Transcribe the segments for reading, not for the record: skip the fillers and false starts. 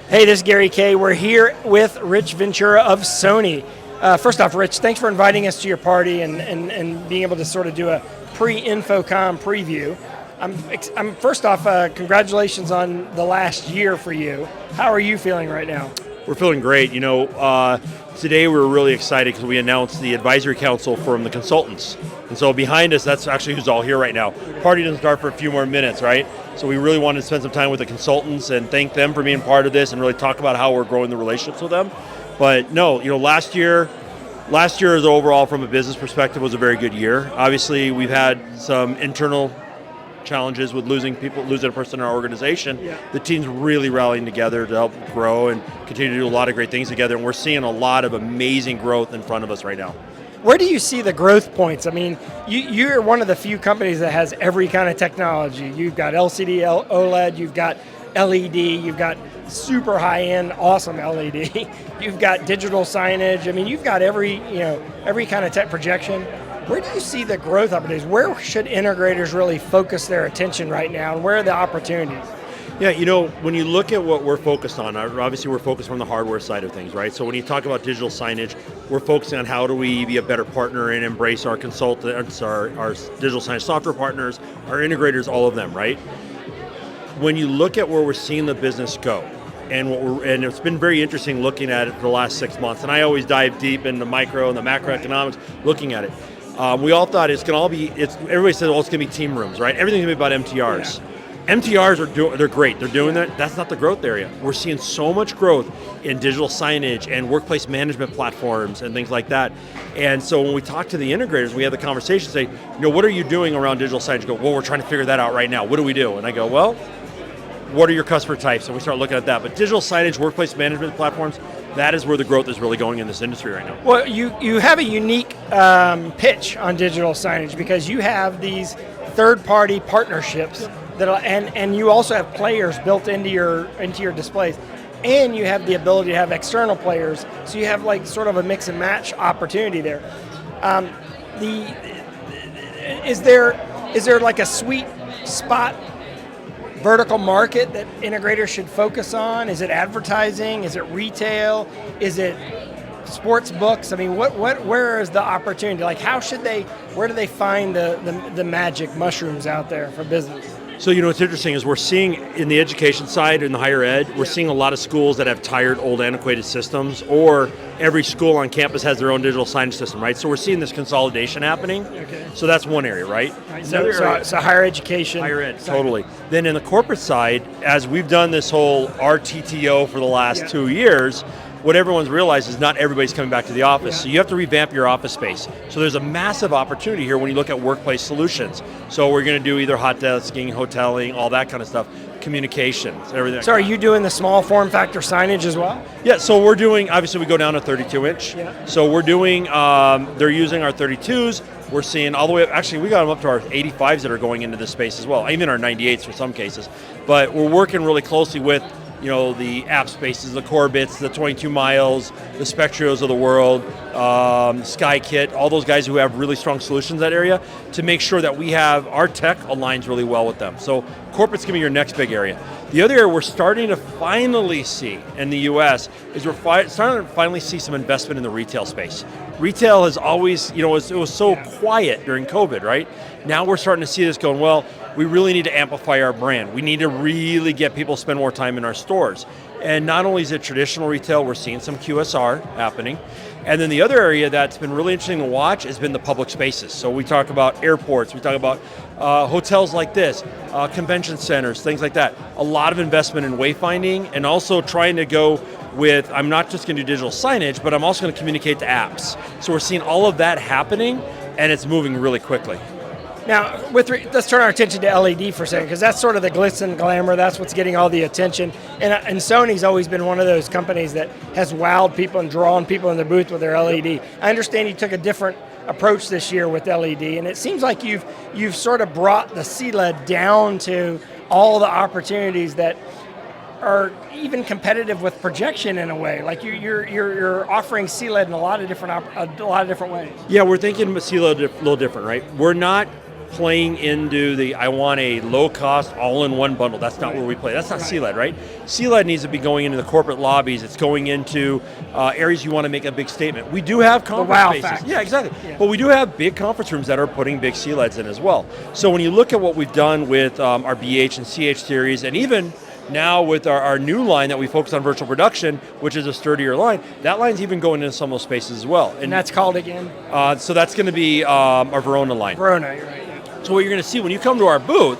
Hey, this is Gary Kayye. We're here with Rich Ventura of Sony. First off, Rich, thanks for inviting us to your party and being able to sort of do a pre-InfoComm preview. First off, congratulations on the last year for you. How are you feeling right now? We're feeling great. Today we're really excited because we announced the advisory council from the consultants. And so behind us, that's actually who's all here right now. Party doesn't start for a few more minutes, right? So we really wanted to spend some time with the consultants and thank them for being part of this and really talk about how we're growing the relationships with them. But no, last year is overall from a business perspective was a very good year. Obviously, we've had some internal challenges with losing a person in our organization. Yeah. The team's really rallying together to help grow and continue to do a lot of great things together, and we're seeing a lot of amazing growth in front of us right now. Where do you see the growth points? I mean, you're one of the few companies that has every kind of technology. You've got LCD, OLED, you've got LED, you've got super high-end, awesome LED, you've got digital signage. I mean, you've got every kind of tech projection. Where do you see the growth opportunities? Where should integrators really focus their attention right now, and where are the opportunities? Yeah, when you look at what we're focused on, obviously we're focused on the hardware side of things, right? So when you talk about digital signage, we're focusing on how do we be a better partner and embrace our consultants, our digital signage software partners, our integrators, all of them, right? When you look at where we're seeing the business go, and it's been very interesting looking at it for the last 6 months, and I always dive deep into micro and the macroeconomics, looking at it. We all thought everybody said, well, it's going to be team rooms, right? Everything's going to be about MTRs. Yeah. MTRs they're great. They're doing that. That's not the growth area. We're seeing so much growth in digital signage and workplace management platforms and things like that. And so when we talk to the integrators, we have the conversation, say, what are you doing around digital signage? Go, well, we're trying to figure that out right now. What do we do? And I go, well, what are your customer types? And we start looking at that. But digital signage, workplace management platforms, that is where the growth is really going in this industry right now. Well, you have a unique pitch on digital signage because you have these third-party partnerships and you also have players built into your displays, and you have the ability to have external players. So you have like sort of a mix and match opportunity there. Is there like a sweet spot vertical market that integrators should focus on? Is it advertising? Is it retail? Is it sports books? I mean, where is the opportunity? Like, where do they find the magic mushrooms out there for business? So, what's interesting is we're seeing in the education side, in the higher ed, we're seeing a lot of schools that have tired, old, antiquated systems, or every school on campus has their own digital signage system, right? So we're seeing this consolidation happening. Okay. So that's one area, right? So higher education. Higher ed, totally. Then in the corporate side, as we've done this whole RTTO for the last 2 years, what everyone's realized is not everybody's coming back to the office. Yeah. So you have to revamp your office space. So there's a massive opportunity here when you look at workplace solutions. So we're going to do either hot desking, hoteling, all that kind of stuff, communications, everything. So are you doing the small form factor signage as well? Yeah, so we're doing, obviously we go down to 32 inch. Yeah. So we're doing, they're using our 32s. We're seeing all the way up, actually we got them up to our 85s that are going into this space as well, even our 98s for some cases. But we're working really closely with the app spaces, the Corbits, the 22 Miles, the Spectrios of the world, SkyKit, all those guys who have really strong solutions in that area to make sure that we have, our tech aligns really well with them. So corporate's going to be your next big area. The other area we're starting to finally see in the US is we're starting to finally see some investment in the retail space. Retail has always, it was so quiet during COVID, right? Now we're starting to see this going, well, we really need to amplify our brand. We need to really get people to spend more time in our stores. And not only is it traditional retail, we're seeing some QSR happening. And then the other area that's been really interesting to watch has been the public spaces. So we talk about airports, we talk about hotels like this, convention centers, things like that. A lot of investment in wayfinding and also trying to go with, I'm not just going to do digital signage, but I'm also going to communicate to apps. So we're seeing all of that happening, and it's moving really quickly. Now, let's turn our attention to LED for a second, because that's sort of the glitz and glamour. That's what's getting all the attention. And Sony's always been one of those companies that has wowed people and drawn people in their booth with their LED. I understand you took a different approach this year with LED, and it seems like you've sort of brought the CLED down to all the opportunities that are even competitive with projection in a way. Like you're offering CLED in a lot of different ways. Yeah, we're thinking CLED a little different, right? We're not playing into the, I want a low-cost, all-in-one bundle. That's not where we play. That's not CLED, right? CLED needs to be going into the corporate lobbies. It's going into areas you want to make a big statement. We do have conference spaces. Factor. Yeah, exactly. Yeah. But we do have big conference rooms that are putting big CLEDs in as well. So when you look at what we've done with our BH and CH series, and even now with our new line that we focus on virtual production, which is a sturdier line, that line's even going into some of those spaces as well. And that's called again? So that's going to be our Verona line. Verona, you're right. So what you're going to see when you come to our booth,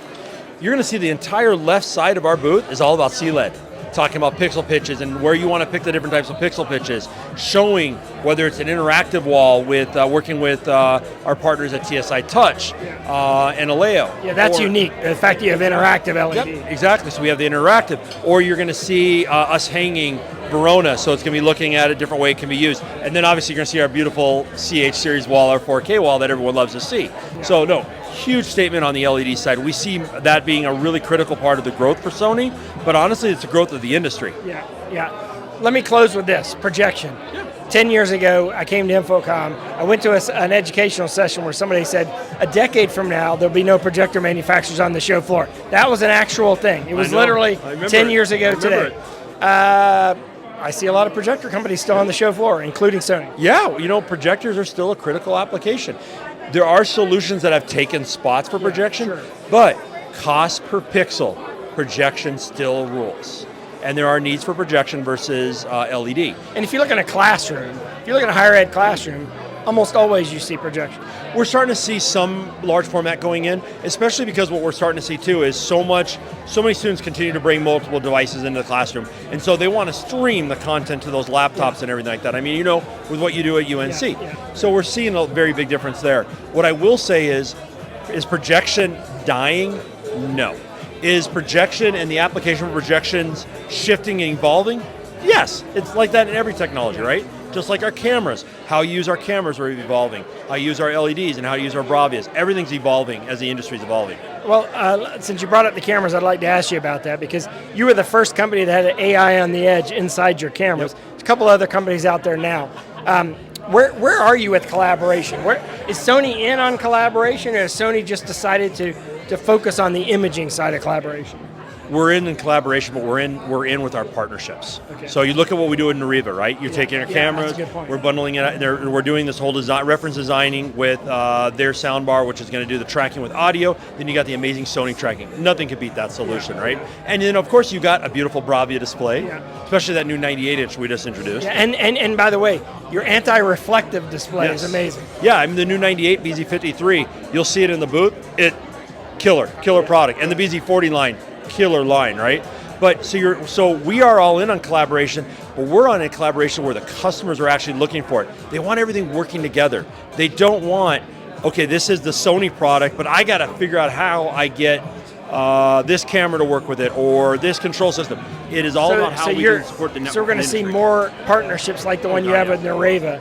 you're going to see the entire left side of our booth is all about CLED. Talking about pixel pitches and where you want to pick the different types of pixel pitches, showing whether it's an interactive wall with working with our partners at TSI Touch and Aleo. Yeah, that's unique, the fact that you have interactive LED. Yep, exactly, so we have the interactive. Or you're going to see us hanging Verona, so it's going to be looking at a different way it can be used. And then obviously you're going to see our beautiful CH series wall, our 4K wall that everyone loves to see. Yeah. So no, huge statement on the LED side. We see that being a really critical part of the growth for Sony, but honestly it's the growth of the industry. Yeah. Let me close with this, projection. Yeah. 10 years ago, I came to InfoComm. I went to an educational session where somebody said, a decade from now, there'll be no projector manufacturers on the show floor. That was an actual thing. It was literally 10 years ago today. I see a lot of projector companies still on the show floor, including Sony. Yeah, projectors are still a critical application. There are solutions that have taken spots for projection, but cost per pixel, projection still rules. And there are needs for projection versus LED. And if you look in a classroom, if you look in a higher ed classroom, almost always you see projection. We're starting to see some large format going in, especially because what we're starting to see too is so many students continue to bring multiple devices into the classroom, and so they want to stream the content to those laptops and everything like that. I mean, with what you do at UNC. So we're seeing a very big difference there. What I will say is projection dying? No. Is projection and the application of projections shifting and evolving? Yes, it's like that in every technology, right? Just like our cameras, how you use our cameras are evolving, how you use our LEDs and how you use our Bravias. Everything's evolving as the industry's evolving. Well, since you brought up the cameras, I'd like to ask you about that because you were the first company that had an AI on the edge inside your cameras. Yep. There's a couple other companies out there now. Where are you with collaboration? Is Sony in on collaboration, or has Sony just decided to focus on the imaging side of collaboration? We're in collaboration, but we're in with our partnerships. Okay. So you look at what we do in Nariva, right? You're taking our cameras, we're bundling it, and we're doing this whole reference designing with their soundbar, which is going to do the tracking with audio. Then you got the amazing Sony tracking. Nothing could beat that solution, right? And then of course you got a beautiful Bravia display, especially that new 98-inch we just introduced. Yeah, and by the way, your anti-reflective display is amazing. Yeah, I mean the new 98 BZ53, you'll see it in the booth. Killer product, and the BZ40 line. Killer line, right? But so we are all in on collaboration, but we're on a collaboration where the customers are actually looking for it. They want everything working together. They don't want, okay, this is the Sony product, but I got to figure out how I get this camera to work with it or this control system. It is all about how we can support the network. So we're going to see more partnerships like the one you have with Nariva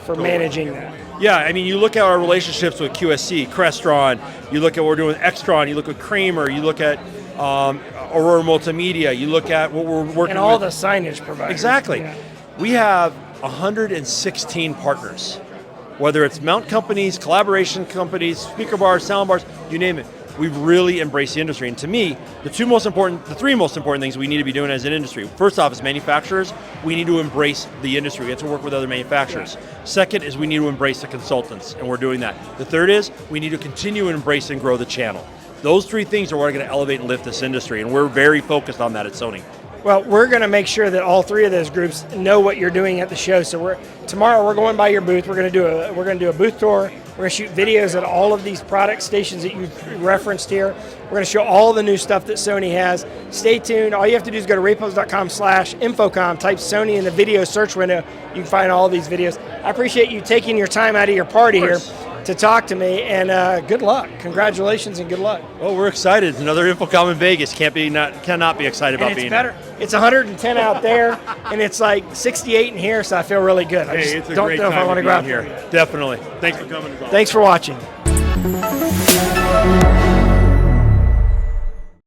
for managing that. Yeah, I mean, you look at our relationships with QSC, Crestron, you look at what we're doing with Extron, you look at Kramer, you look at Aurora Multimedia, you look at what we're working with. And all the signage providers. Exactly. Yeah. We have 116 partners, whether it's mount companies, collaboration companies, speaker bars, sound bars, you name it. We've really embraced the industry. And to me, the three most important things we need to be doing as an industry. First off, as manufacturers, we need to embrace the industry. We have to work with other manufacturers. Yeah. Second is we need to embrace the consultants, and we're doing that. The third is we need to continue to embrace and grow the channel. Those three things are what are going to elevate and lift this industry, and we're very focused on that at Sony. Well, we're going to make sure that all three of those groups know what you're doing at the show. So tomorrow we're going by your booth. We're going to do a booth tour. We're going to shoot videos at all of these product stations that you've referenced here. We're going to show all the new stuff that Sony has. Stay tuned. All you have to do is go to repos.com/InfoComm, type Sony in the video search window. You can find all these videos. I appreciate you taking your time out of your party here to talk to me, and good luck. Congratulations and good luck. Well, we're excited. It's another InfoComm in Vegas. Cannot be excited about being better. It's 110 out there, and it's like 68 in here, so I feel really good. I just don't know if I want to go out here. Definitely. Thanks for coming. Thanks for watching.